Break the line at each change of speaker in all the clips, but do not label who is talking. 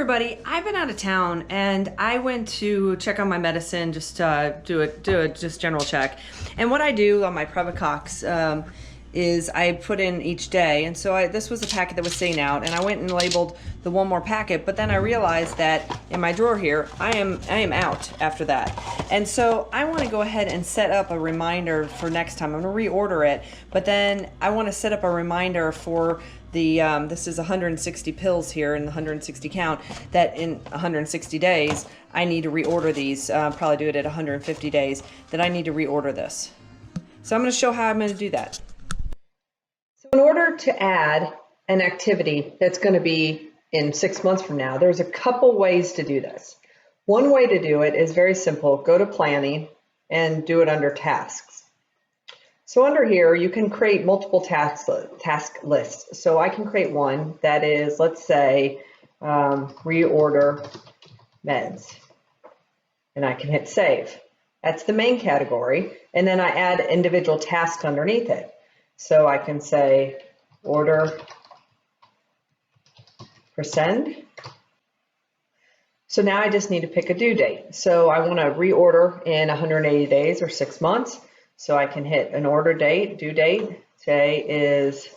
everybody, I've been out of town and I went to check on my medicine, just do a just general check. And what I do on my Previcox is I put in each day. And so this was a packet that was sitting out, and I went and labeled the one more packet, but then I realized that in my drawer here, I am out after that. And so I want to go ahead and set up a reminder for next time. I'm going to reorder it, but then I want to set up a reminder for the this is 160 pills here in the 160 count, that in 160 days I need to reorder these. Probably do it at 150 days, that I need to reorder this. So I'm going to show how I'm going to do that. So in order to add an activity that's going to be in 6 months from now, there's a couple ways to do this. One way to do it is very simple. Go to planning and do it under tasks. So under here, you can create multiple task lists. So I can create one that is, let's say, reorder meds, and I can hit save. That's the main category, and then I add individual tasks underneath it. So I can say order %. So now I just need to pick a due date. So I want to reorder in 180 days or 6 months. So I can hit an order date, due date. Today is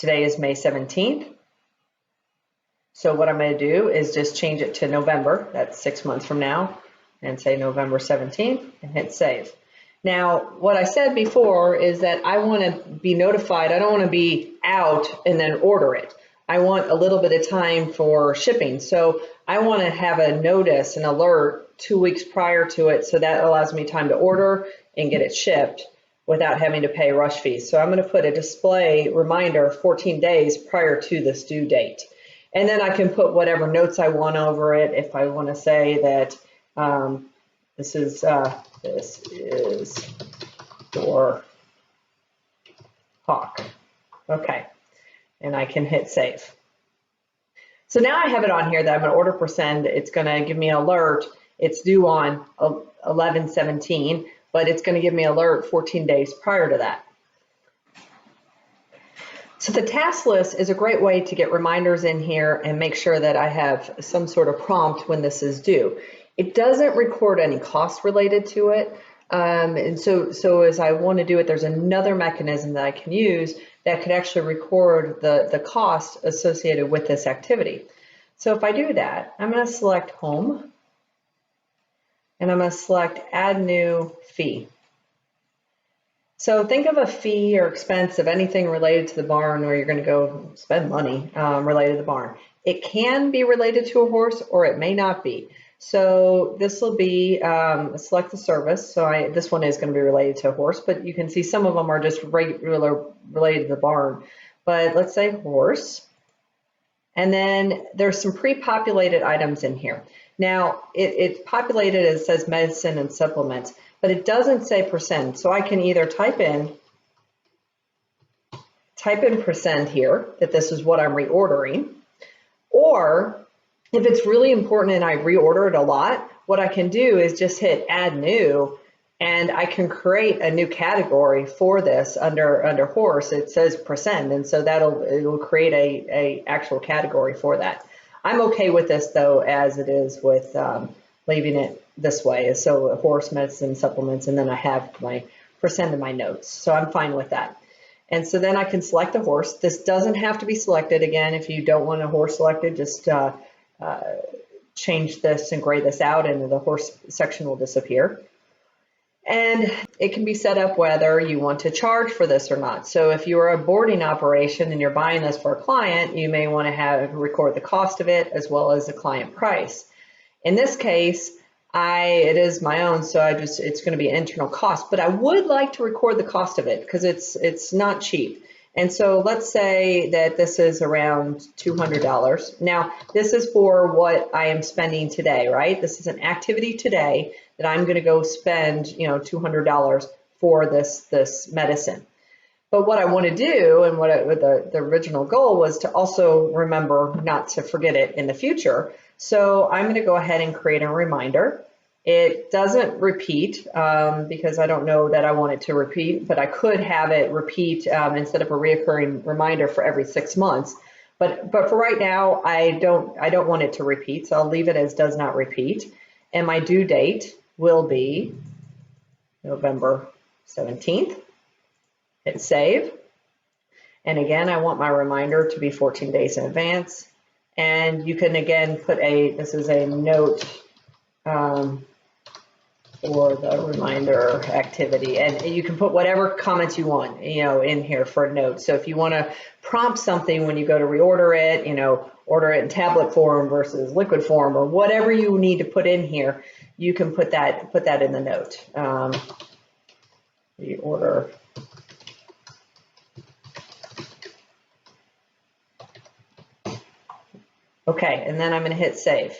May 17th. So what I'm going to do is just change it to November. That's 6 months from now, and say November 17th and hit save. Now, what I said before is that I want to be notified. I don't want to be out and then order it. I want a little bit of time for shipping. So I want to have a notice, an alert 2 weeks prior to it. So that allows me time to order and get it shipped without having to pay rush fees. So I'm going to put a display reminder 14 days prior to this due date. And then I can put whatever notes I want over it. If I want to say that this is for Hawk. Okay. And I can hit save. So now I have it on here that I'm going to order %. It's going to give me an alert. It's due on 11/17, but it's going to give me an alert 14 days prior to that. So the task list is a great way to get reminders in here and make sure that I have some sort of prompt when this is due. It doesn't record any cost related to it. And so as I want to do it, there's another mechanism that I can use that could actually record the cost associated with this activity. So if I do that, I'm going to select home, and I'm going to select add new fee. So think of a fee or expense of anything related to the barn where you're going to go spend money related to the barn. It can be related to a horse, or it may not be. So this will be select the service. So this one is going to be related to a horse, but you can see some of them are just regular related to the barn. But let's say horse. And then there's some pre-populated items in here. Now it's populated, it says medicine and supplements, but it doesn't say %. So I can either type in % here, that this is what I'm reordering, or if it's really important and I reorder it a lot, what I can do is just hit add new, and I can create a new category for this under horse. It says %, and so it'll create a actual category for that. I'm okay with this though, as it is with leaving it this way. So horse, medicine, supplements, and then I have my % in my notes. So I'm fine with that. And so then I can select a horse. This doesn't have to be selected. Again, if you don't want a horse selected, just change this and gray this out, and the horse section will disappear. And it can be set up whether you want to charge for this or not. So if you are a boarding operation and you're buying this for a client, you may want to record the cost of it as well as the client price. In this case, it is my own, so it's going to be an internal cost, but I would like to record the cost of it because it's not cheap. And so let's say that this is around $200. Now, this is for what I am spending today, right? This is an activity today that I'm going to go spend, $200 for this medicine. But what I want to do, and what the original goal was to also remember not to forget it in the future. So I'm going to go ahead and create a reminder. It doesn't repeat because I don't know that I want it to repeat, but I could have it repeat instead of a reoccurring reminder for every 6 months. But for right now, I don't want it to repeat, so I'll leave it as does not repeat. And my due date will be November 17th. Hit save. And again, I want my reminder to be 14 days in advance. And you can again put this is a note for the reminder activity, and you can put whatever comments you want, in here for a note. So if you want to prompt something when you go to reorder it, order it in tablet form versus liquid form, or whatever you need to put in here, you can put that in the note. Reorder. Okay, and then I'm going to hit save.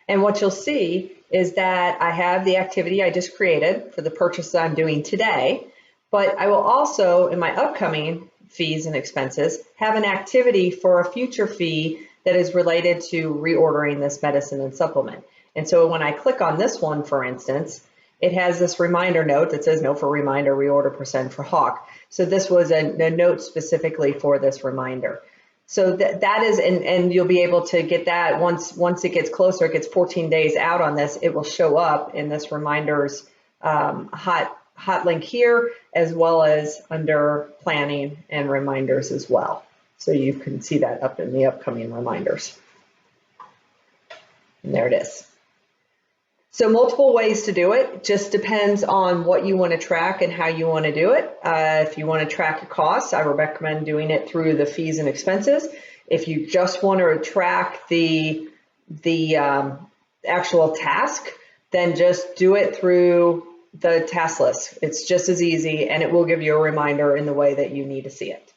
And what you'll see is that I have the activity I just created for the purchase that I'm doing today, but I will also, in my upcoming fees and expenses, have an activity for a future fee that is related to reordering this medicine and supplement. And so when I click on this one, for instance, it has this reminder note that says note for reminder, reorder percent for Hawk. So this was a note specifically for this reminder. So that is, and you'll be able to get that once it gets closer, it gets 14 days out on this, it will show up in this reminders hot link here, as well as under planning and reminders as well. So you can see that up in the upcoming reminders. And there it is. So multiple ways to do it, just depends on what you want to track and how you want to do it. If you want to track your costs, I would recommend doing it through the fees and expenses. If you just want to track the actual task, then just do it through the task list. It's just as easy, and it will give you a reminder in the way that you need to see it.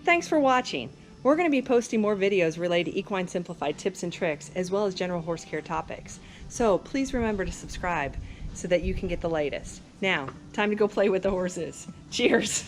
Thanks for watching. We're going to be posting more videos related to Equine Simplified tips and tricks, as well as general horse care topics. So please remember to subscribe so that you can get the latest. Now, time to go play with the horses. Cheers!